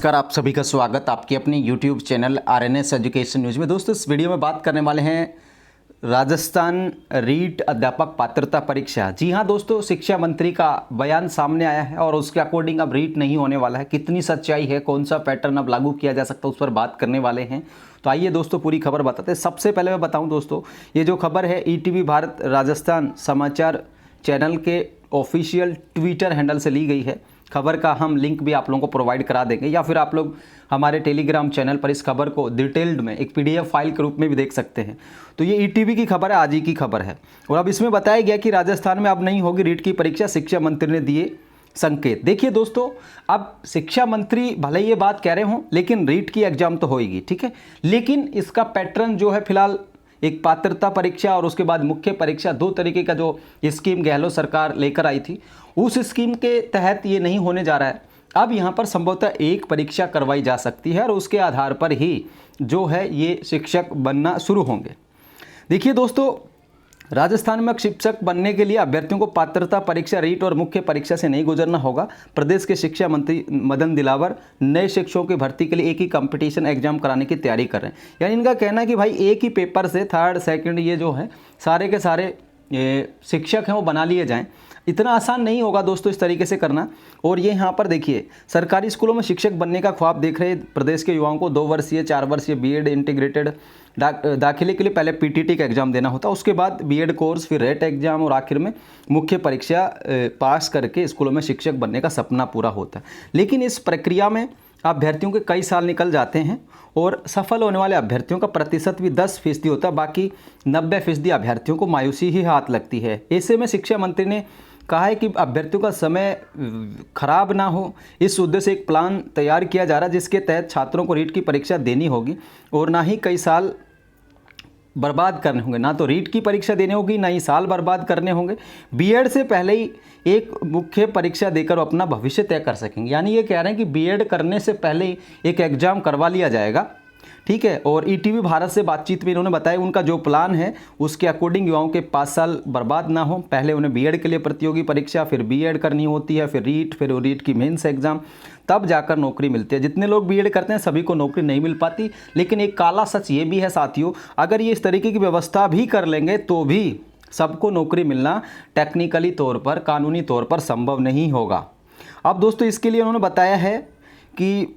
नमस्कार, आप सभी का स्वागत आपके अपने YouTube channel RNS education news में। दोस्तों, इस वीडियो में बात करने वाले हैं राजस्थान रीट अध्यापक पात्रता परीक्षा। जी हाँ दोस्तों, शिक्षा मंत्री का बयान सामने आया है और उसके अकॉर्डिंग अब रीट नहीं होने वाला है। कितनी सच्चाई है, कौन सा पैटर्न अब लागू किया जा सकता है, उस पर बात करने वाले हैं। तो आइए दोस्तों पूरी खबर बताते हैं। सबसे पहले मैं बताऊँ दोस्तों, ये जो खबर है ETV भारत राजस्थान समाचार चैनल के ऑफिशियल ट्विटर हैंडल से ली गई है। खबर का हम लिंक भी आप लोगों को प्रोवाइड करा देंगे, या फिर आप लोग हमारे टेलीग्राम चैनल पर इस खबर को डिटेल्ड में एक PDF फाइल के रूप में भी देख सकते हैं। तो ये ETV की खबर है, आज ही की खबर है। और अब इसमें बताया गया कि राजस्थान में अब नहीं होगी रीट की परीक्षा, शिक्षा मंत्री ने दिए संकेत। देखिए दोस्तों, अब शिक्षा मंत्री भले ये बात कह रहे हों, लेकिन रीट की एग्जाम तो होएगी, ठीक है। लेकिन इसका पैटर्न जो है फिलहाल एक पात्रता परीक्षा और उसके बाद मुख्य परीक्षा, दो तरीके का जो स्कीम गहलोत सरकार लेकर आई थी, उस स्कीम के तहत ये नहीं होने जा रहा है। अब यहाँ पर संभवतः एक परीक्षा करवाई जा सकती है और उसके आधार पर ही जो है ये शिक्षक बनना शुरू होंगे। देखिए दोस्तों, राजस्थान में शिक्षक बनने के लिए अभ्यर्थियों को पात्रता परीक्षा रीट और मुख्य परीक्षा से नहीं गुजरना होगा। प्रदेश के शिक्षा मंत्री मदन दिलावर नए शिक्षकों की भर्ती के लिए एक ही कंपटीशन एग्जाम कराने की तैयारी कर रहे हैं। यानी इनका कहना है कि भाई एक ही पेपर से थर्ड सेकंड ये जो है सारे के सारे शिक्षक हैं वो बना लिए जाएं। इतना आसान नहीं होगा दोस्तों इस तरीके से करना। और ये यहाँ पर देखिए, सरकारी स्कूलों में शिक्षक बनने का ख्वाब देख रहे प्रदेश के युवाओं को 2 वर्षीय 4 वर्षीय बीएड इंटीग्रेटेड दाखिले के लिए पहले PTT का एग्ज़ाम देना होता है, उसके बाद बीएड कोर्स, फिर रेट एग्ज़ाम और आखिर में मुख्य परीक्षा पास करके स्कूलों में शिक्षक बनने का सपना पूरा होता है। लेकिन इस प्रक्रिया में अभ्यर्थियों के कई साल निकल जाते हैं और सफल होने वाले अभ्यर्थियों का प्रतिशत भी 10% होता है, बाकी 90% अभ्यर्थियों को मायूसी ही हाथ लगती है। ऐसे में शिक्षा मंत्री ने कहा है कि अभ्यर्थियों का समय खराब ना हो, इस उद्देश्य से एक प्लान तैयार किया जा रहा है, जिसके तहत छात्रों को रीट की परीक्षा देनी होगी और ना ही कई साल बर्बाद करने होंगे। ना तो रीट की परीक्षा देनी होगी, ना ही साल बर्बाद करने होंगे। बीएड से पहले ही एक मुख्य परीक्षा देकर वो अपना भविष्य तय कर सकेंगे। यानी ये कह रहे हैं कि बीएड करने से पहले ही एक एग्ज़ाम करवा लिया जाएगा, ठीक है। और ETV भारत से बातचीत में इन्होंने बताया उनका जो प्लान है उसके अकॉर्डिंग युवाओं के 5 साल बर्बाद ना हो। पहले उन्हें बीएड के लिए प्रतियोगी परीक्षा, फिर बीएड करनी होती है, फिर रीट की मेंस एग्जाम, तब जाकर नौकरी मिलती है। जितने लोग बीएड करते हैं सभी को नौकरी नहीं मिल पाती। लेकिन एक काला सच ये भी है साथियों, अगर ये इस तरीके की व्यवस्था भी कर लेंगे तो भी सबको नौकरी मिलना टेक्निकली तौर पर, कानूनी तौर पर संभव नहीं होगा। अब दोस्तों, इसके लिए उन्होंने बताया है कि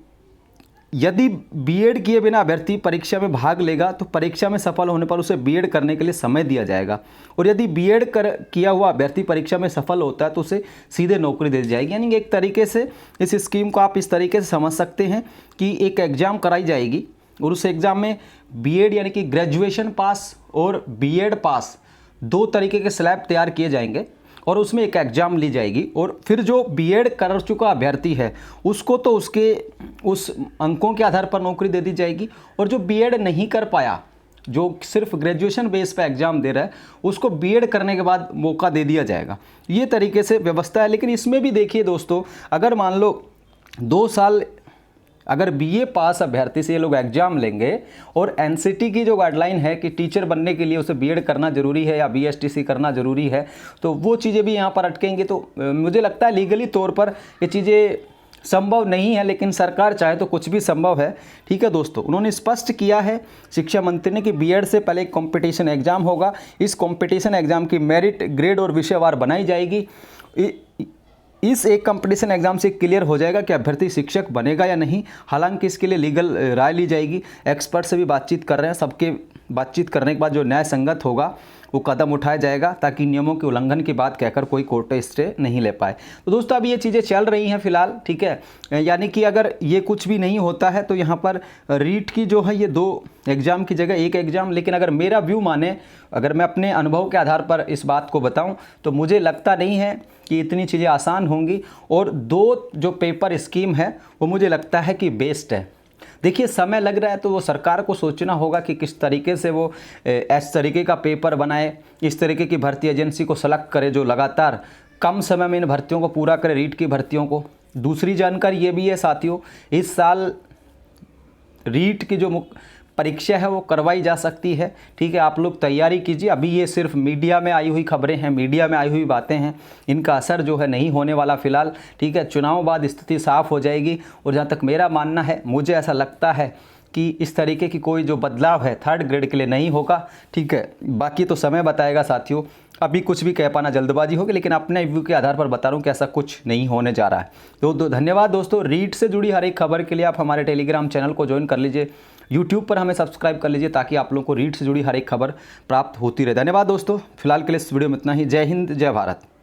यदि बीएड किए बिना अभ्यर्थी परीक्षा में भाग लेगा तो परीक्षा में सफल होने पर उसे बीएड करने के लिए समय दिया जाएगा, और यदि बीएड किया हुआ अभ्यर्थी परीक्षा में सफल होता है तो उसे सीधे नौकरी दे दी जाएगी। यानी एक तरीके से इस स्कीम को आप इस तरीके से समझ सकते हैं कि एक एग्ज़ाम कराई जाएगी और उस एग्ज़ाम में बीएड यानी कि ग्रेजुएशन पास और बीएड पास 2 तरीके के स्लैब तैयार किए जाएंगे और उसमें एक एग्ज़ाम ली जाएगी। और फिर जो बीएड कर चुका अभ्यर्थी है उसको तो उसके उस अंकों के आधार पर नौकरी दे दी जाएगी, और जो बीएड नहीं कर पाया, जो सिर्फ ग्रेजुएशन बेस पे एग्ज़ाम दे रहा है, उसको बीएड करने के बाद मौका दे दिया जाएगा। ये तरीके से व्यवस्था है। लेकिन इसमें भी देखिए दोस्तों, अगर मान लो 2 साल अगर BA पास अभ्यर्थी से ये लोग एग्जाम लेंगे और NCT की जो गाइडलाइन है कि टीचर बनने के लिए उसे बीएड करना जरूरी है या BSTC करना जरूरी है, तो वो चीज़ें भी यहाँ पर अटकेंगी। तो मुझे लगता है लीगली तौर पर ये चीज़ें संभव नहीं है, लेकिन सरकार चाहे तो कुछ भी संभव है, ठीक है दोस्तों। उन्होंने स्पष्ट किया है शिक्षा मंत्री ने कि बीएड से पहले एक कॉम्पिटिशन एग्जाम होगा। इस कॉम्पिटिशन एग्जाम की मेरिट, ग्रेड और विषयवार बनाई जाएगी। इस एक कंपटीशन एग्जाम से क्लियर हो जाएगा कि अभ्यर्थी शिक्षक बनेगा या नहीं। हालांकि इसके लिए लीगल राय ली जाएगी, एक्सपर्ट से भी बातचीत कर रहे हैं। सबके बातचीत करने के बाद जो न्याय संगत होगा वो कदम उठाया जाएगा, ताकि नियमों के उल्लंघन की बात कहकर कोई कोर्ट स्टे नहीं ले पाए। तो दोस्तों, अभी ये चीज़ें चल रही हैं फिलहाल, ठीक है। यानी कि अगर ये कुछ भी नहीं होता है तो यहाँ पर रीट की जो है ये 2 एग्ज़ाम की जगह एक एग्ज़ाम। लेकिन अगर मेरा व्यू माने, अगर मैं अपने अनुभव के आधार पर इस बात को बताऊं, तो मुझे लगता नहीं है कि इतनी चीज़ें आसान होंगी। और 2 जो पेपर स्कीम है वो मुझे लगता है कि बेस्ट है। देखिए, समय लग रहा है तो वो सरकार को सोचना होगा कि किस तरीके से वो इस तरीके का पेपर बनाए, इस तरीके की भर्ती एजेंसी को सेलेक्ट करे जो लगातार कम समय में इन भर्तियों को पूरा करे, रीट की भर्तियों को। दूसरी जानकारी ये भी है साथियों, इस साल रीट की जो परीक्षा है वो करवाई जा सकती है। ठीक है, आप लोग तैयारी कीजिए। अभी ये सिर्फ मीडिया में आई हुई खबरें हैं, मीडिया में आई हुई बातें हैं, इनका असर जो है नहीं होने वाला फ़िलहाल। ठीक है, चुनाव बाद स्थिति साफ़ हो जाएगी। और जहाँ तक मेरा मानना है, मुझे ऐसा लगता है कि इस तरीके की कोई जो बदलाव है 3rd ग्रेड के लिए नहीं होगा। ठीक है, बाकी तो समय बताएगा साथियों, अभी कुछ भी कह पाना जल्दबाजी होगी, लेकिन अपने व्यू के आधार पर बता रहा हूँ कि ऐसा कुछ नहीं होने जा रहा है। तो धन्यवाद दोस्तों। रीट से जुड़ी हर एक खबर के लिए आप हमारे टेलीग्राम चैनल को ज्वाइन कर लीजिए, यूट्यूब पर हमें सब्सक्राइब कर लीजिए, ताकि आप लोगों को रीट से जुड़ी हर एक खबर प्राप्त होती रहे। धन्यवाद दोस्तों। फिलहाल के लिए इस वीडियो में इतना ही। जय हिंद, जय भारत।